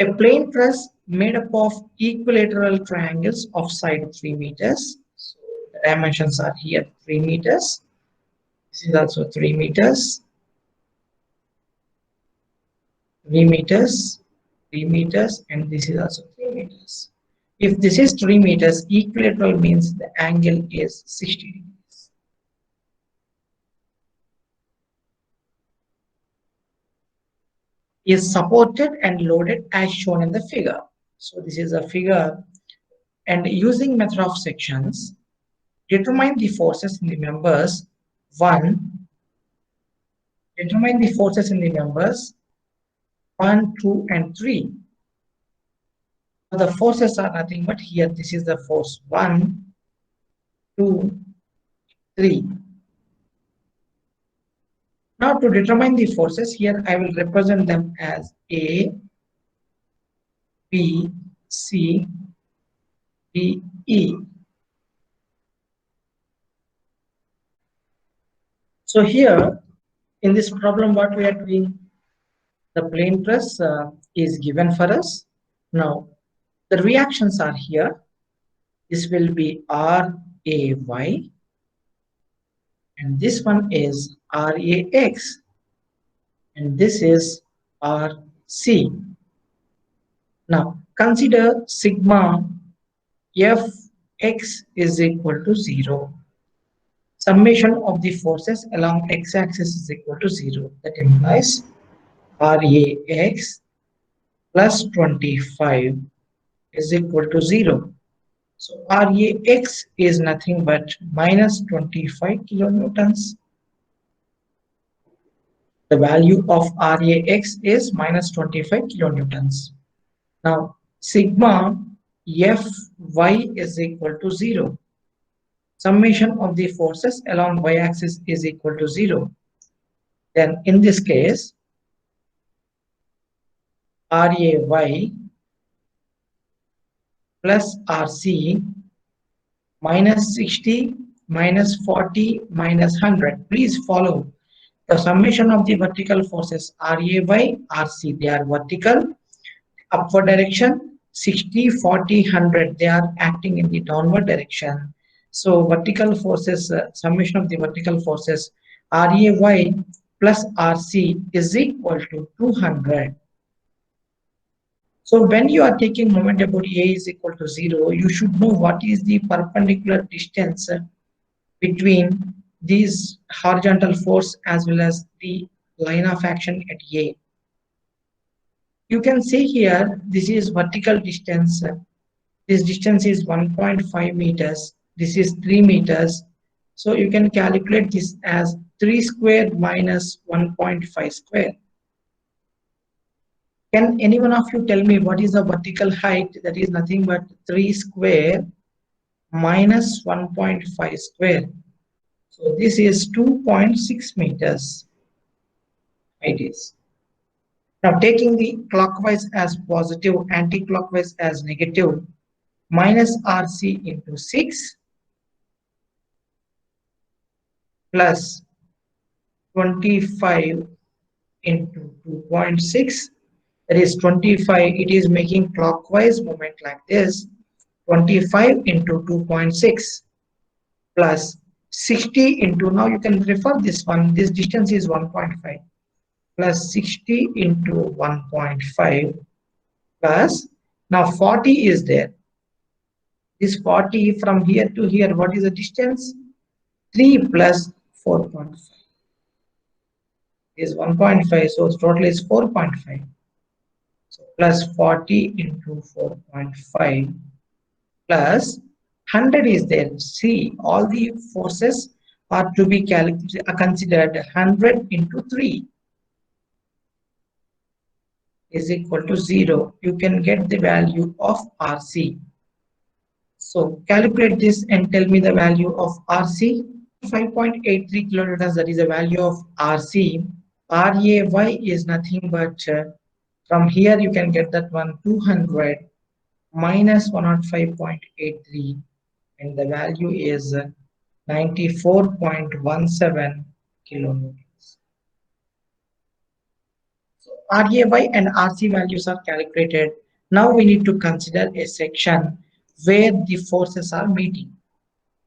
A plane truss made up of equilateral triangles of side 3 meters. So the dimensions are here 3 meters. This is also 3 meters, 3 meters, 3 meters, and this is also 3 meters. If this is 3 meters, equilateral means the angle is 60 degrees. Is supported and loaded as shown in the figure. So this is a figure, and using method of sections, determine the forces in the members 1, determine the forces in the members 1, 2, and 3. The forces are nothing but here, this is the force 1, 2, 3. Now to determine the forces, here I will represent them as A, B, C, D, E. So here in this problem, what we are doing, the plane truss is given for us. Now the reactions are here. This will be RAY, and this one is RAX, and this is RC. Now consider sigma Fx is equal to 0. Summation of the forces along x-axis is equal to 0. That implies RAX plus 25 is equal to 0. So RAX is nothing but minus 25 kilonewtons. The value of RAX is minus 25 kilonewtons. Now sigma Fy is equal to 0. Summation of the forces along y-axis is equal to 0. Then in this case, RAY plus RC minus 60 minus 40 minus 100. Please follow the summation of the vertical forces RAY, RC. They are vertical, upward direction, 60, 40, 100. They are acting in the downward direction. So vertical forces, summation of the vertical forces RAY plus RC is equal to 200. So when you are taking moment about A is equal to 0, you should know what is the perpendicular distance between these horizontal force as well as the line of action at A. You can see here, this is vertical distance. This distance is 1.5 meters. This is 3 meters. So you can calculate this as 3 squared minus 1.5 square. Can any one of you tell me what is the vertical height? That is nothing but 3 square minus 1.5 square. So this is 2.6 meters. It is. Now taking the clockwise as positive, anti-clockwise as negative, minus RC into 6 plus 25 into 2.6. That is 25. It is making clockwise movement like this. 25 into 2.6 plus 60 into, now you can refer this one, this distance is 1.5 plus 60 into 1.5 plus, now 40 is there. This 40 from here to here, what is the distance? 3 plus 4.5 is 1.5, so total is 4.5. So plus 40 into 4.5 plus 100 is there. See, all the forces are to be considered. 100 into 3 is equal to 0. You can get the value of RC. So calculate this and tell me the value of RC. 5.83 kilonewtons, that is the value of RC. RAY is nothing but from here you can get that one, 200 minus 105.83, and the value is 94.17 kilonewtons. So RAY and RC values are calculated. Now we need to consider a section where the forces are meeting.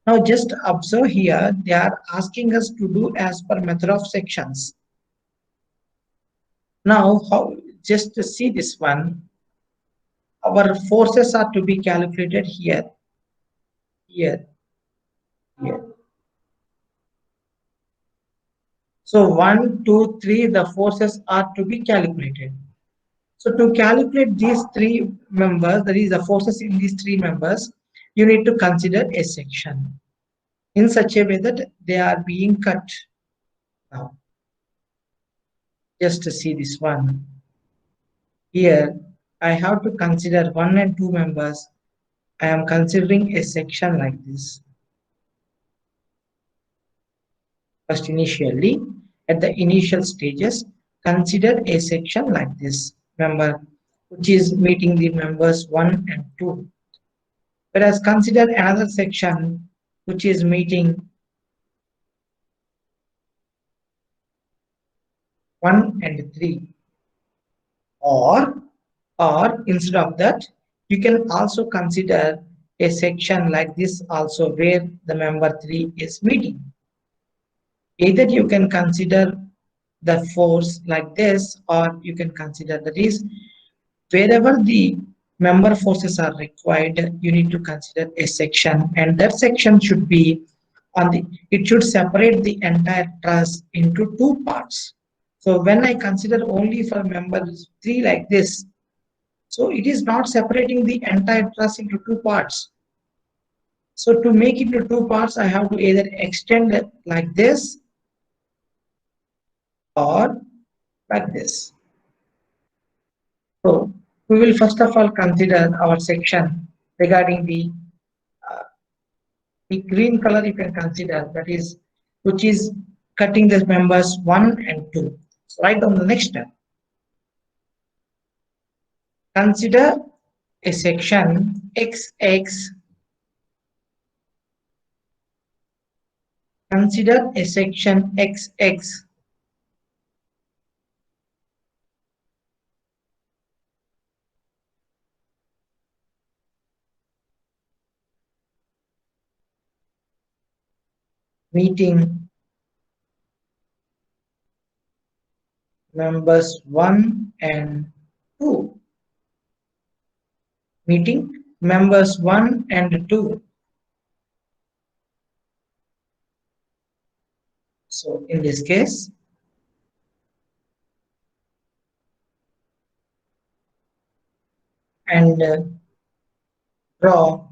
Now just observe here, they are asking us to do as per method of sections. Now, just to see this one, our forces are to be calculated here, here, here. So 1, 2, 3, the forces are to be calculated. So to calculate these three members, that is the forces in these three members, you need to consider a section in such a way that they are being cut. Now, just to see this one. Here, I have to consider 1 and 2 members. I am considering a section like this. First, initially, at the initial stages, consider a section like this member, which is meeting the members 1 and 2. Whereas consider another section which is meeting 1 and 3. Or instead of that, you can also consider a section like this also where the member 3 is meeting. Either you can consider the force like this, or you can consider that is wherever the member forces are required, you need to consider a section, and that section should be on the, it should separate the entire truss into two parts. So when I consider only for member 3 like this, so it is not separating the entire truss into two parts. So to make it into two parts, I have to either extend it like this or like this. So we will first of all consider our section regarding the green color you can consider, that is which is cutting the members 1 and 2. So write down the next step. Consider a section XX. Consider a section XX meeting members 1 and 2. Meeting members 1 and 2. So in this case, and draw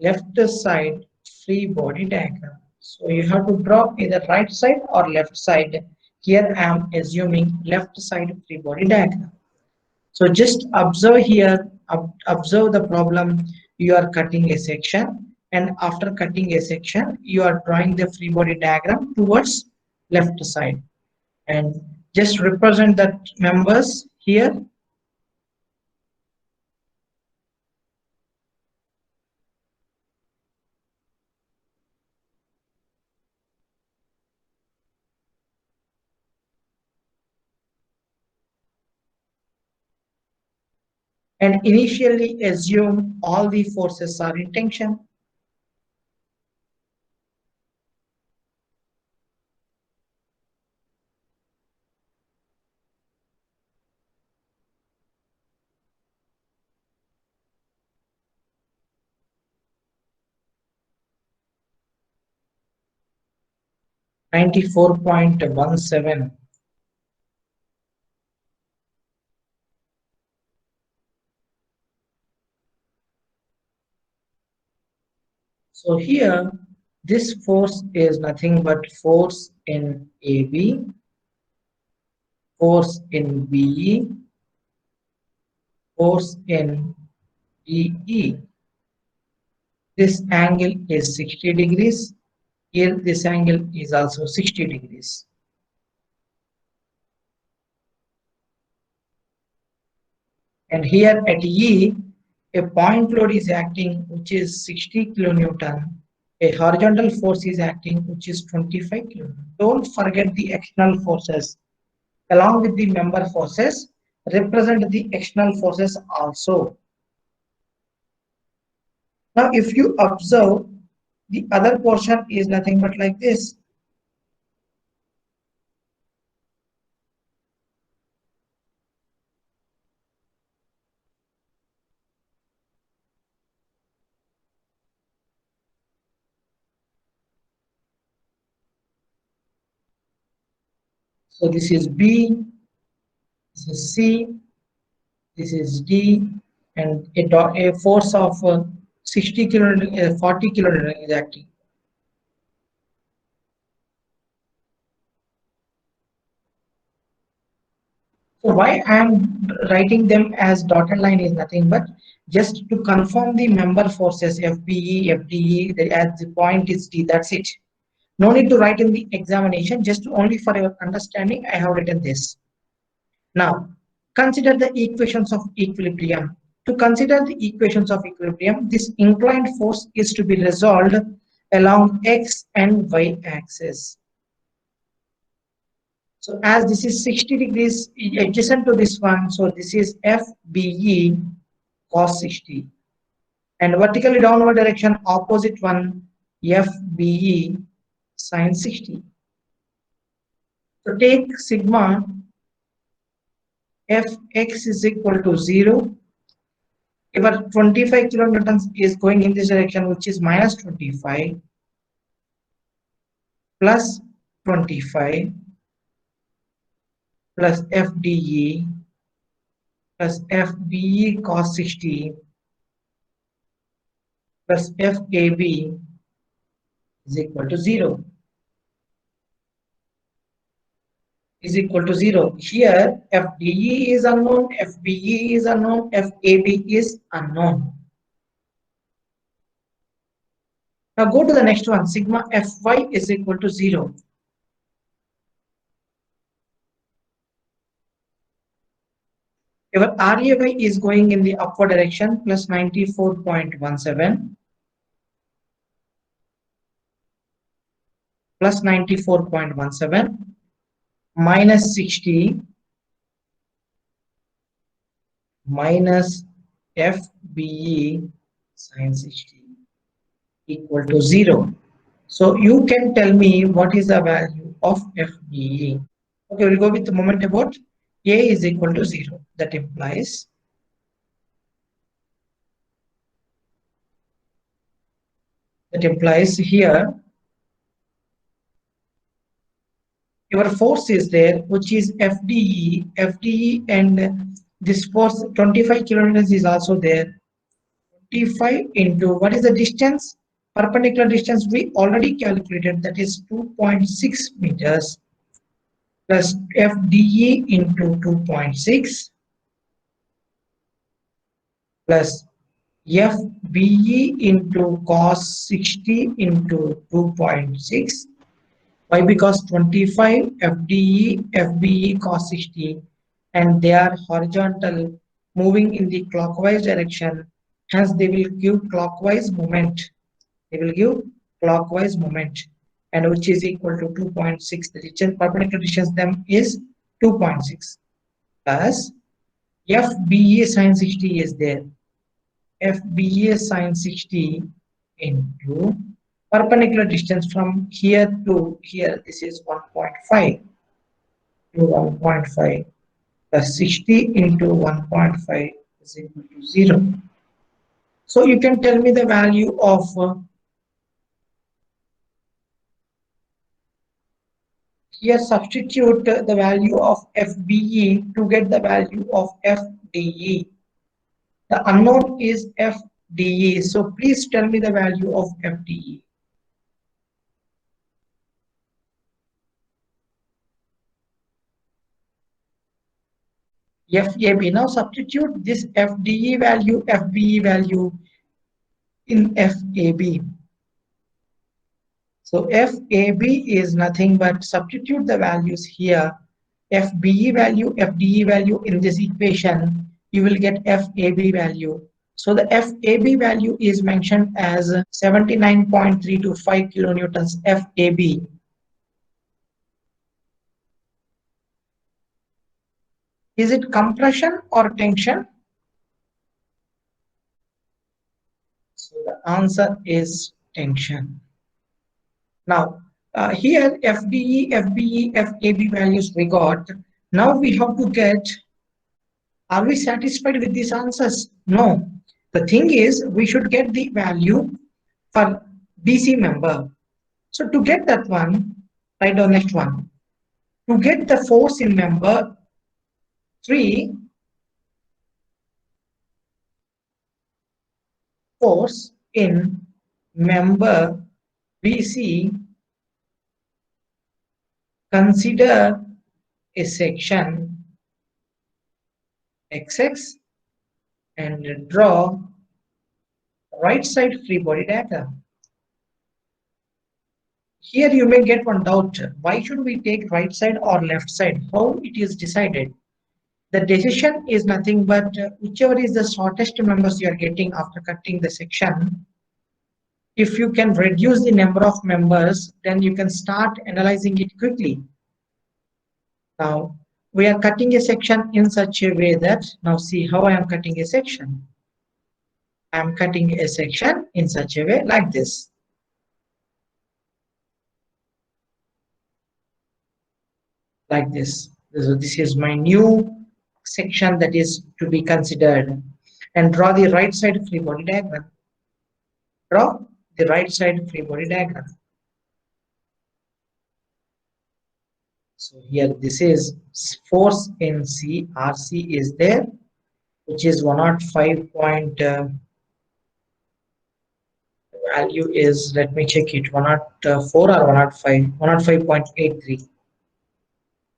left side free body diagram. So you have to draw either right side or left side. Here I am assuming left side free body diagram. So just observe here, observe the problem. You are cutting a section, and after cutting a section, you are drawing the free body diagram towards left side, and just represent that members here. And initially assume all the forces are in tension. (94.17). So here, this force is nothing but force in AB, force in BE, force in EE. This angle is 60 degrees. Here, this angle is also 60 degrees. And here at E, a point load is acting which is 60 kilonewton. A horizontal force is acting which is 25 kilonewton. Don't forget the external forces. along with the member forces represent the external forces also. Now if you observe, the other portion is nothing but like this. So this is B, this is C, this is D, and a force of 60 kilonewton, 40 kilonewton is acting. So why I am writing them as dotted line is nothing but just to confirm the member forces FBE, FDE, at the point is D, that's it. No need to write in the examination, just only for your understanding I have written this. Now, consider the equations of equilibrium. To consider the equations of equilibrium, this inclined force is to be resolved along x and y axis. So as this is 60 degrees adjacent to this one, so this is FBE cos 60. And vertically downward direction opposite one, FBE sin 60. So take sigma Fx is equal to 0. If 25 kilonewtons is going in this direction, which is minus 25 plus 25 plus FDE plus FBE cos 60 plus FAB is equal to 0. Is equal to 0. Here FDE is unknown, FBE is unknown, FAB is unknown. Now go to the next one. Sigma Fy is equal to 0. Your RAY is going in the upward direction plus 94.17 plus 94.17 minus 60 minus FBE sin 60 equal to 0. So you can tell me what is the value of FBE. Okay, we'll go with the moment about A is equal to 0. That implies here your force is there, which is FDE, and this force 25 kilonewtons is also there. 25 into what is the distance? Perpendicular distance we already calculated, that is 2.6 meters plus FDE into 2.6 plus FBE into cos 60 into 2.6. Why? Because 25 FDE, FBE cos 60, and they are horizontal, moving in the clockwise direction. Hence, they will give clockwise moment. They will give clockwise moment, and which is equal to 2.6. The distance, perpendicular distance them is 2.6 plus FBE sin 60 is there. FBE sin 60 into perpendicular distance from here to here, this is 1.5 to 1.5 plus 60 into 1.5 is equal to 0. So you can tell me the value of here, substitute the value of FBE to get the value of FDE. The unknown is FDE, so please tell me the value of FDE. FAB. Now substitute this FDE value, FBE value in FAB. So FAB is nothing but substitute the values here. FBE value, FDE value in this equation, you will get FAB value. So the FAB value is mentioned as 79.325 kilonewtons FAB. Is it compression or tension? So the answer is tension. Now, here FDE, FBE, FAB values we got. Now we have to get, are we satisfied with these answers? No. The thing is, we should get the value for BC member. So to get that one, write down next one. To get the force in member 3, force in member BC, consider a section XX and draw right side free body diagram. Here you may get one doubt. Why should we take right side or left side? How it is decided? The decision is nothing but whichever is the shortest members you are getting after cutting the section. If you can reduce the number of members, then you can start analyzing it quickly. Now, we are cutting a section in such a way that, now see how I am cutting a section. I am cutting a section in such a way like this. Like this. So this is my new section that is to be considered. And draw the right side free body diagram. Draw the right side free body diagram. So here this is force in C, RC is there, which is 105 point, value is, let me check it, 104 or 105, 105.83.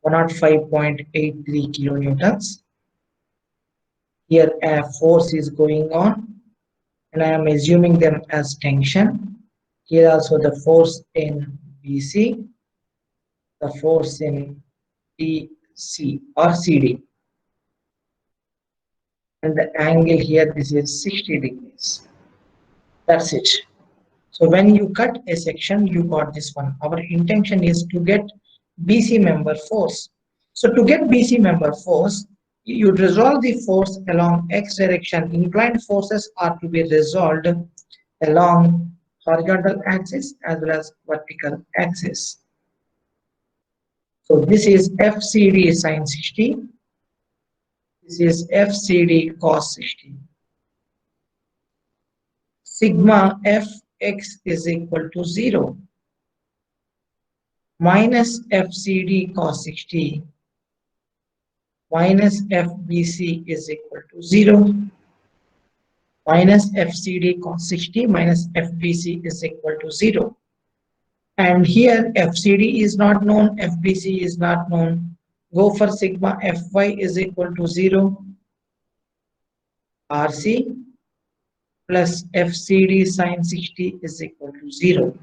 105.83 kilonewtons. Here a force is going on and I am assuming them as tension. Here also the force in BC, the force in DC or CD. And the angle here, this is 60 degrees. That's it. So when you cut a section, you got this one. Our intention is to get BC member force. So to get BC member force, you resolve the force along x direction. Inclined forces are to be resolved along horizontal axis as well as vertical axis. So this is FCD sine 60. This is FCD cos 60. Sigma Fx is equal to 0 minus FCD cos 60 minus FBC is equal to 0 minus FCD cos 60 minus FBC is equal to 0. And here FCD is not known, FBC is not known. Go for sigma Fy is equal to 0 RC plus FCD sine 60 is equal to 0.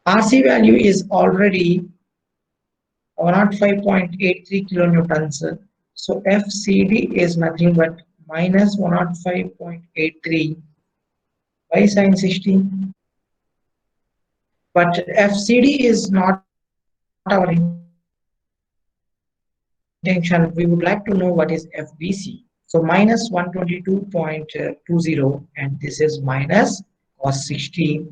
RC value is already 105.83 kilonewtons. So FCD is nothing but minus 105.83 by sine 60. But FCD is not our intention. We would like to know what is FBC. So minus 122.20 and this is minus cos 60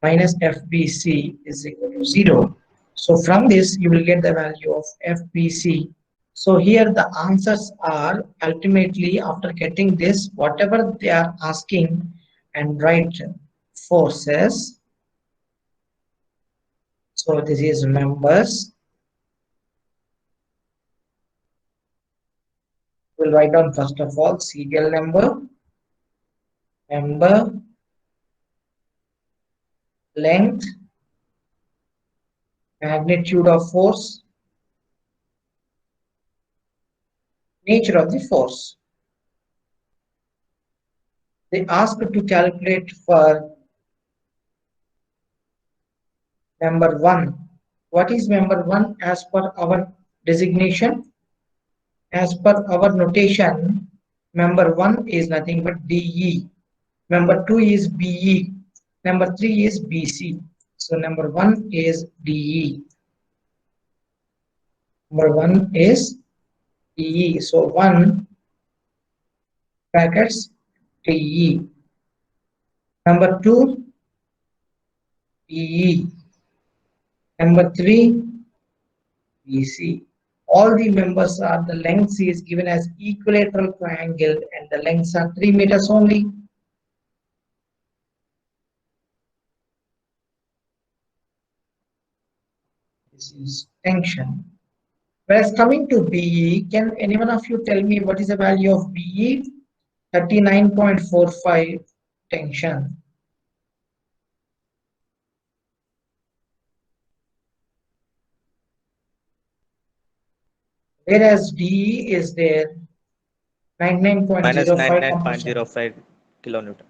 minus FBC is equal to 0. So from this you will get the value of FBC. So here the answers are ultimately, after getting this, whatever they are asking, and write forces. So this is members. We'll write down first of all serial number, member, length, magnitude of force, nature of the force. They ask to calculate for member 1. What is member 1 as per our designation? As per our notation, member 1 is nothing but DE. Member 2 is BE. Number 3 is BC. So number 1 is DE. Number 1 is TE. So 1 brackets TE. Number 2 PE. Number 3 BC. All the members are the length is given as equilateral triangle and the lengths are 3 meters only. This is tension. Whereas coming to BE, can anyone of you tell me what is the value of BE? 39.45 tension. Whereas DE is there minus 99.05 compression. 99.05 kilonewton.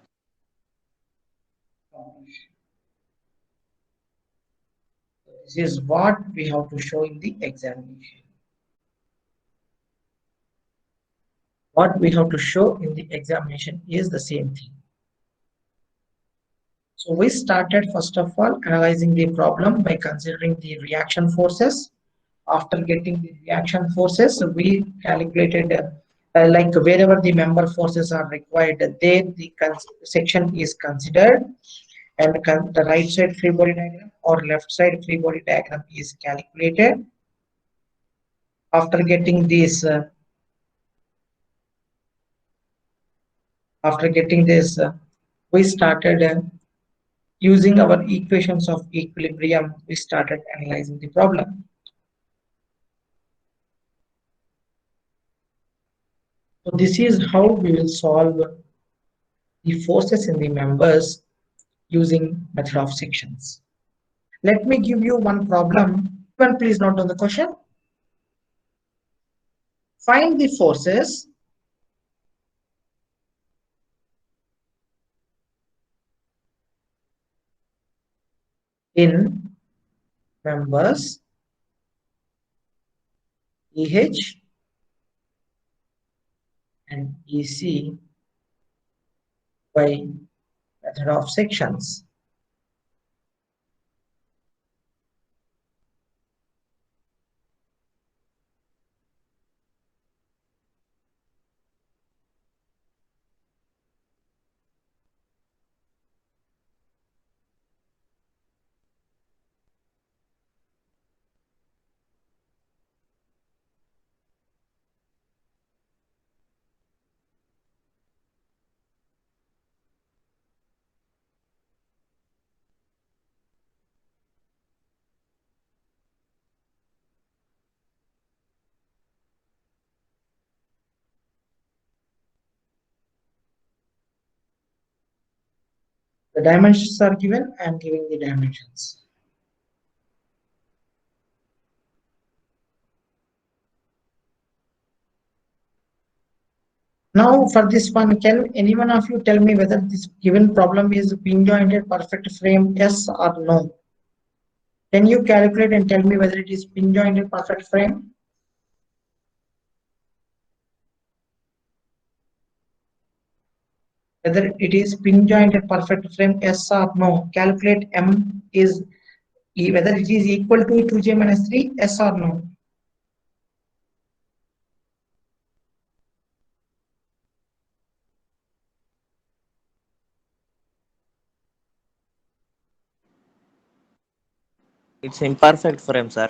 This is what we have to show in the examination. What we have to show in the examination is the same thing. So we started first of all analyzing the problem by considering the reaction forces. After getting the reaction forces, we calculated like wherever the member forces are required, there the section is considered, and the right side free body diagram or left side free body diagram is calculated. After getting this, we started using our equations of equilibrium. We started analyzing the problem. So this is how we will solve the forces in the members using method of sections. Let me give you one problem. One, please note down the question. Find the forces in members EH and EC by method of sections. The dimensions are given. I am giving the dimensions. Now for this one, can any one of you tell me whether this given problem is pin jointed perfect frame, yes or no? Can you calculate and tell me whether it is pin jointed perfect frame? Whether it is pin jointed perfect frame, yes or no? Calculate M is whether it is equal to 2j minus 3, yes or no? It's imperfect frame, sir.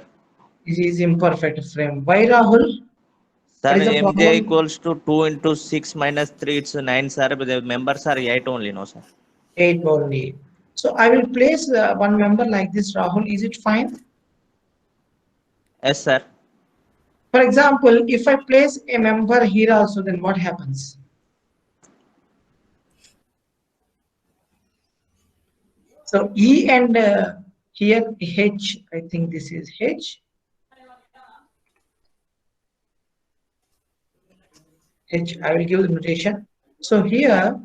This is imperfect frame. Why, Rahul? Sir, What is the MJ problem? equals to 2 into 6 minus 3, it's 9, sir. But the members are 8 only, no, sir. 8 only. So I will place one member like this, Rahul. Is it fine? Yes, sir. For example, if I place a member here also, then what happens? So E and here H, I think this is H. H, I will give the notation. So here,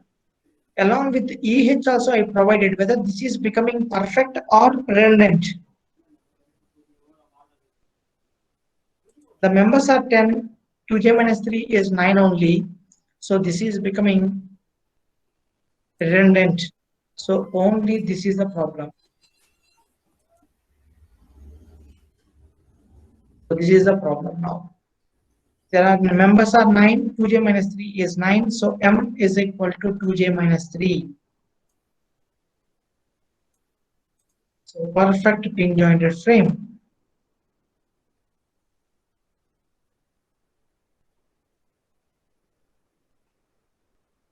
along with EH also I provided whether this is becoming perfect or redundant. The members are 10, 2j minus 3 is 9 only. So this is becoming redundant. So only this is the problem. So this is the problem now. There are members are 9, 2j minus 3 is 9, so m is equal to 2j minus 3. So perfect pin jointed frame.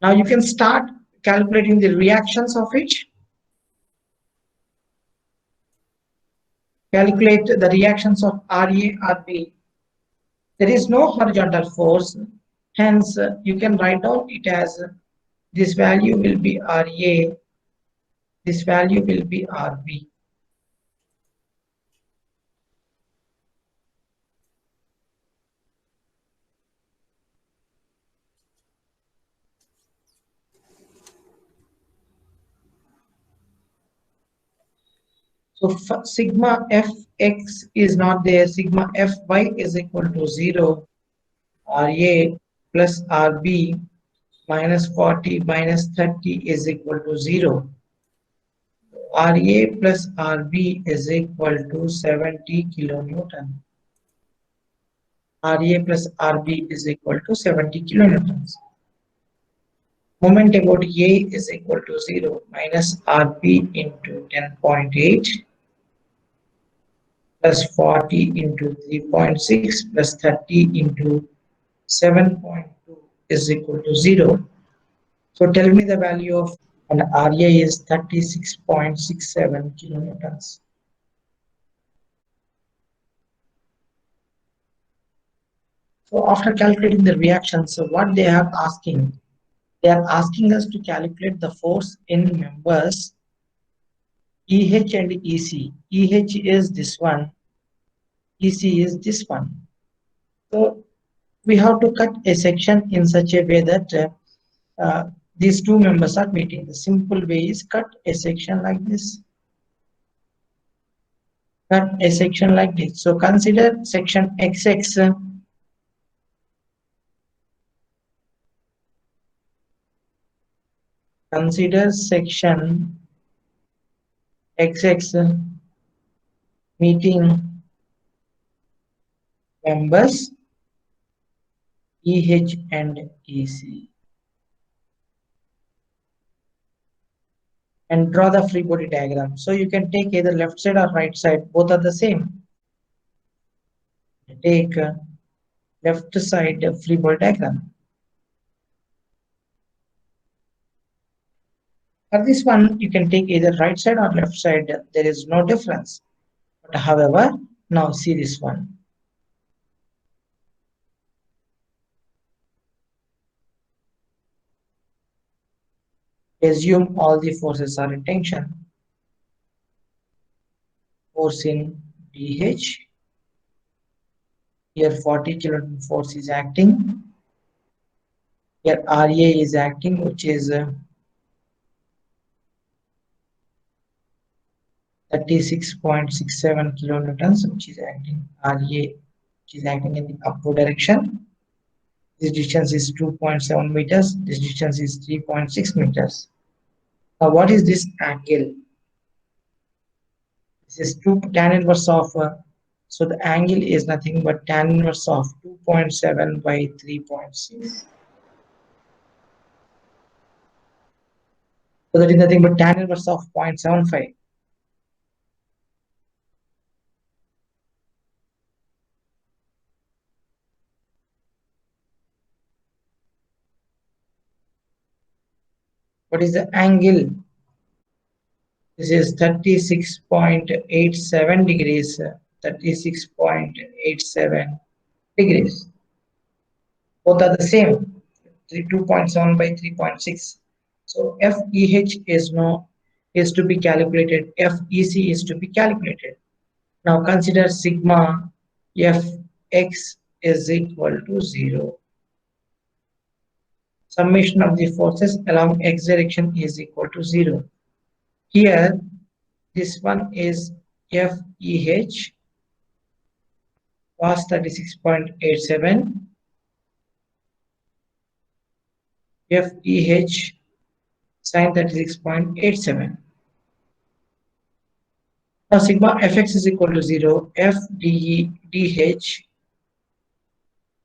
Now you can start calculating the reactions of it. Calculate the reactions of RA, RB. There is no horizontal force, hence you can write down it as this value will be RA, this value will be RB. So sigma Fx is not there, sigma Fy is equal to 0, RA plus RB minus 40 minus 30 is equal to 0. RA plus RB is equal to 70 kilonewton. RA plus RB is equal to 70 kilonewtons. Moment about A is equal to 0 minus RB into 10.8 plus 40 into 3.6 plus 30 into 7.2 is equal to 0. So tell me the value of, and RA is 36.67 kilonewtons. So after calculating the reactions, so what they are asking us to calculate the force in members EH and EC. EH is this one, EC is this one. So we have to cut a section in such a way that these two members are meeting. The simple way is cut a section like this. Cut a section like this. So consider section XX. Consider section XX meeting members EH and EC. And draw the free body diagram. So you can take either left side or right side, both are the same. Take left side free body diagram. For this one, you can take either right side or left side, there is no difference. But however, now see this one. Assume all the forces are in tension. Force in DH. Here 40 kilonewton force is acting. Here RA is acting, which is 36.67 kilonewtons, which is acting RA, which is acting in the upward direction. This distance is 2.7 meters. This distance is 3.6 meters. Now, what is this angle? This is 2 tan inverse of, so the angle is nothing but tan inverse of 2.7 by 3.6. So that is nothing but tan inverse of 0.75. What is the angle? This is 36.87 degrees. 36.87 degrees. Both are the same. 2.7 by 3.6. So FEH is to be calculated. FEC is to be calculated. Now consider sigma Fx is equal to 0. Summation of the forces along x direction is equal to 0. Here, this one is FEH cos 36.87. FEH sin 36.87. Now sigma Fx is equal to 0. FDE DH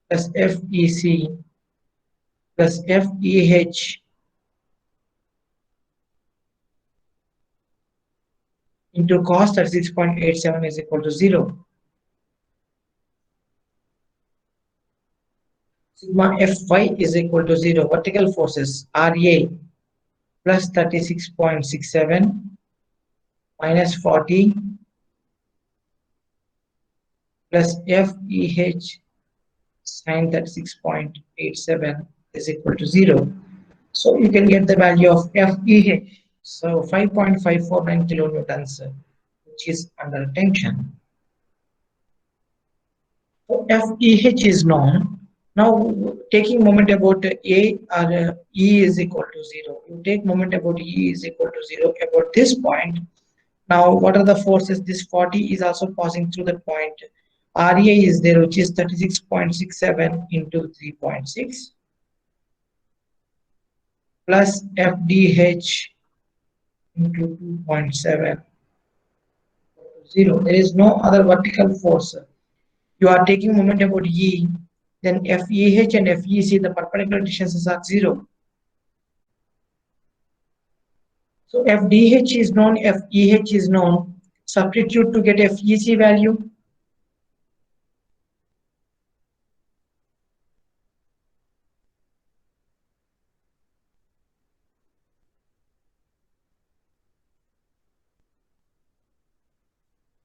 plus FEC plus FEH into cos 36.87 is equal to 0. Sigma Fy is equal to 0. Vertical forces RA plus 36.67 minus 40 plus FEH sin 36.87 is equal to 0. So you can get the value of FEH. So 5.549 kilonewtons, which is under tension. So FEH is known. Now taking moment about A or E is equal to 0. You take moment about E is equal to 0 about this point. Now what are the forces? This 40 is also passing through the point. RA is there, which is 36.67 into 3.6 plus FDH into 2.7 0. There is no other vertical force. You are taking moment about E, then FEH and FEC, the perpendicular distances are 0. So FDH is known, FEH is known. Substitute to get FEC value.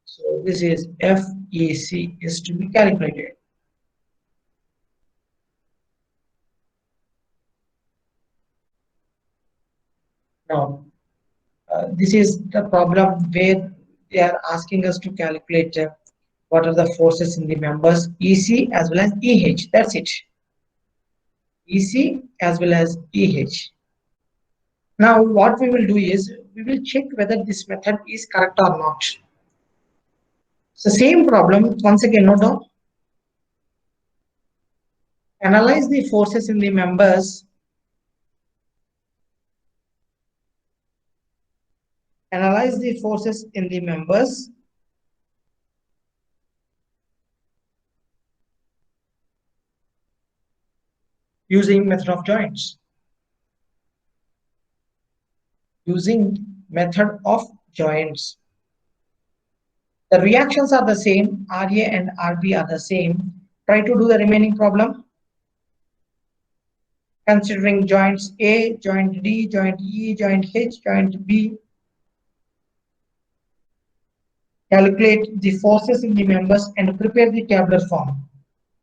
So this is FEC is to be calculated. Now, this is the problem where they are asking us to calculate what are the forces in the members EC as well as EH. That's it. EC as well as EH. Now, what we will do is we will check whether this method is correct or not. So, same problem once again, note down. Analyze the forces in the members. Analyze the forces in the members using method of joints. Using method of joints. The reactions are the same, RA and RB are the same. Try to do the remaining problem. Considering joints A, joint D, joint E, joint H, joint B. Calculate the forces in the members and prepare the tabular form.